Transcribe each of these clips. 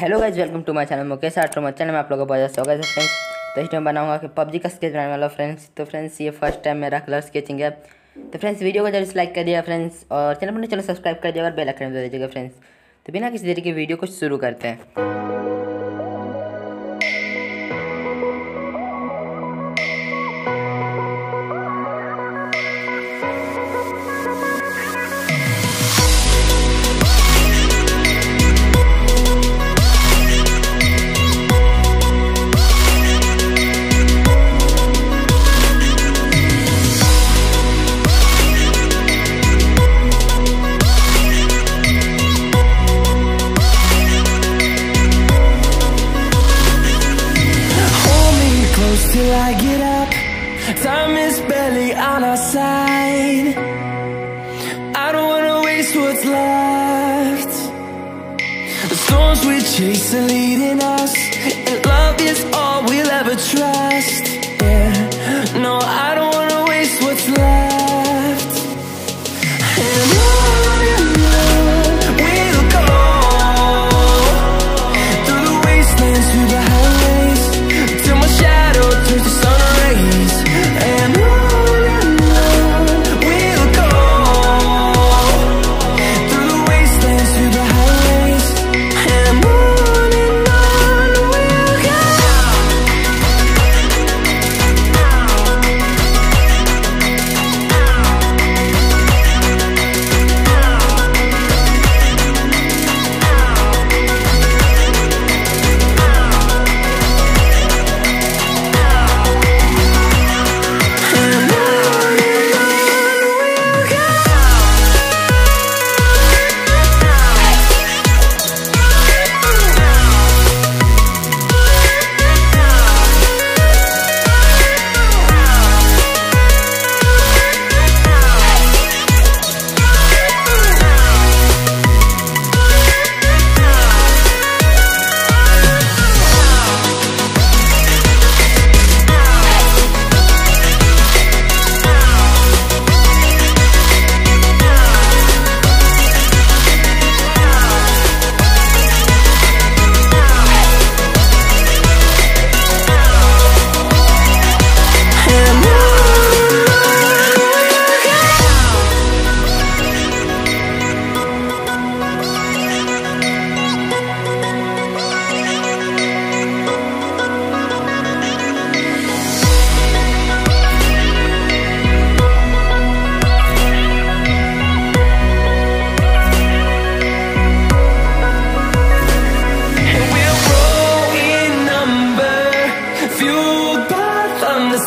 Hello guys, welcome to my channel Mukesh आर्ट्रो channel में आप लोगों का बहुत स्वागत है फ्रेंड्स। तो इस टाइम बनाऊंगा कि पबजी का स्केच बनाने वाला फ्रेंड्स। तो फ्रेंड्स ये फर्स्ट टाइम मेरा कलर स्केचिंग है। तो फ्रेंड्स वीडियो को जरूर लाइक कर दिया फ्रेंड्स, और चैनल पर चलो सब्सक्राइब कर दिया और बेल आइकन दबा दीजिएगा फ्रेंड्स। तो बिना किसी देरी के वीडियो को शुरू करते हैं। Till I get up, time is barely on our side. I don't wanna waste what's left. The storms we chase are leading us, and love is all we'll ever trust. Yeah, no, I don't wanna waste what's left. And on we'll go, through the wastelands, through the highways, till my shadow turns to sun rays. And on we'll go, through the wastelands, through the highways. And on we'll go.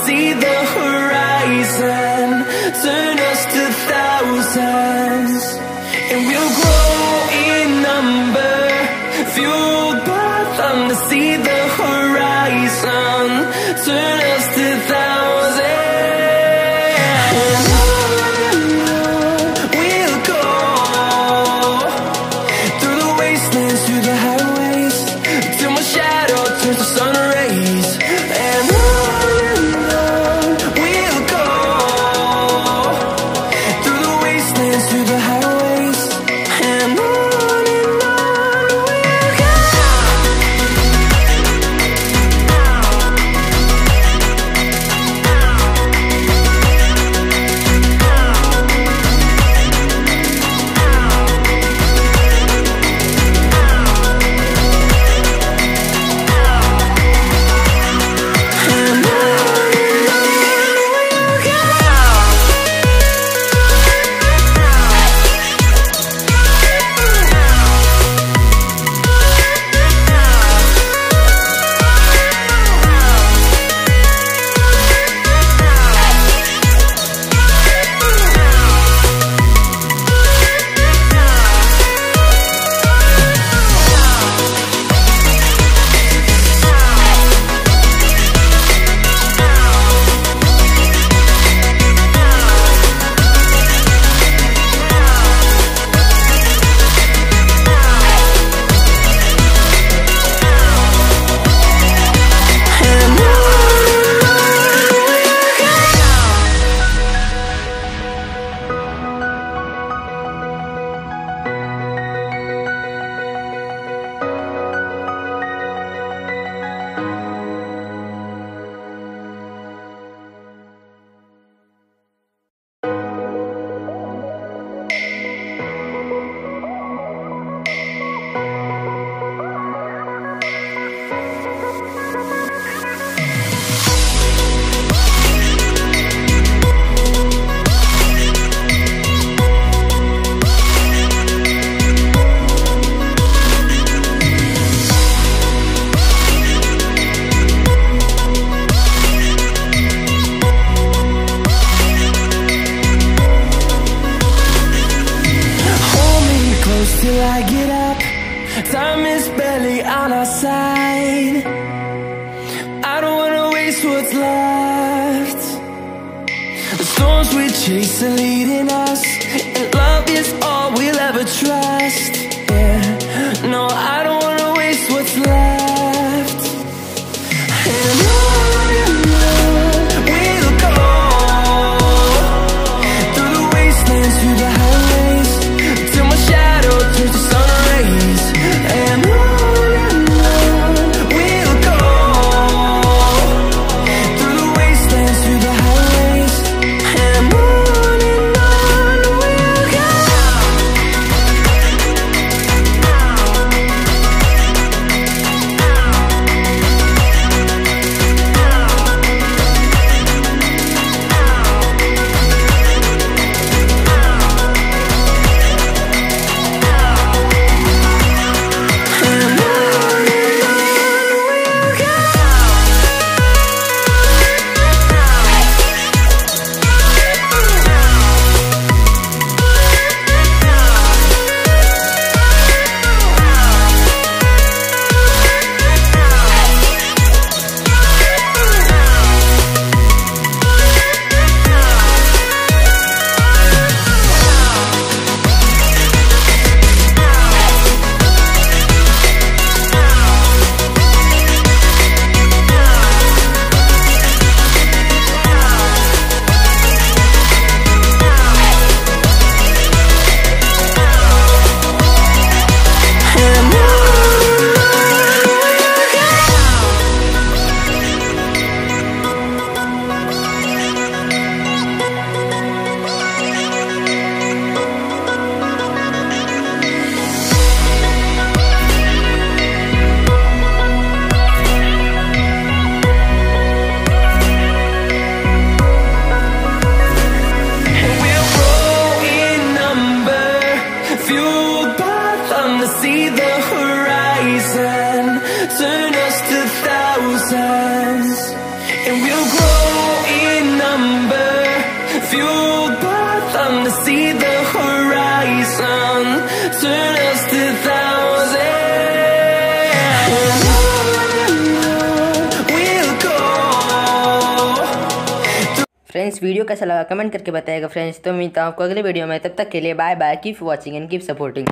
See the horizon, turn us to thousands, and we'll grow in number, fueled by thunder. See the horizon, turn us to thousands, and on we'll go, through the wastelands, through the highways, till my shadow turns to sun rays. And through the highways, and on we'll go. barely on our side. I don't wanna waste what's left. The storms we chase are leading us, and love is all we'll ever trust. Yeah, no, I don't wanna waste what's left. And on we'll go, through the wastelands, through the highways, till my shadow turns to sun rays. And on we'll go, through the wastelands, through the highways, and on we'll go. See the horizon, turn us to thousands, and we'll grow in number, fueled by them to see the horizon, turn us to thousands, and on we'll go. Friends video कैसा लगा comment करके बताइएगा friends. तो मिलता हूँ आपको अगले video में, तब तक के लिए bye bye, keep watching and keep supporting.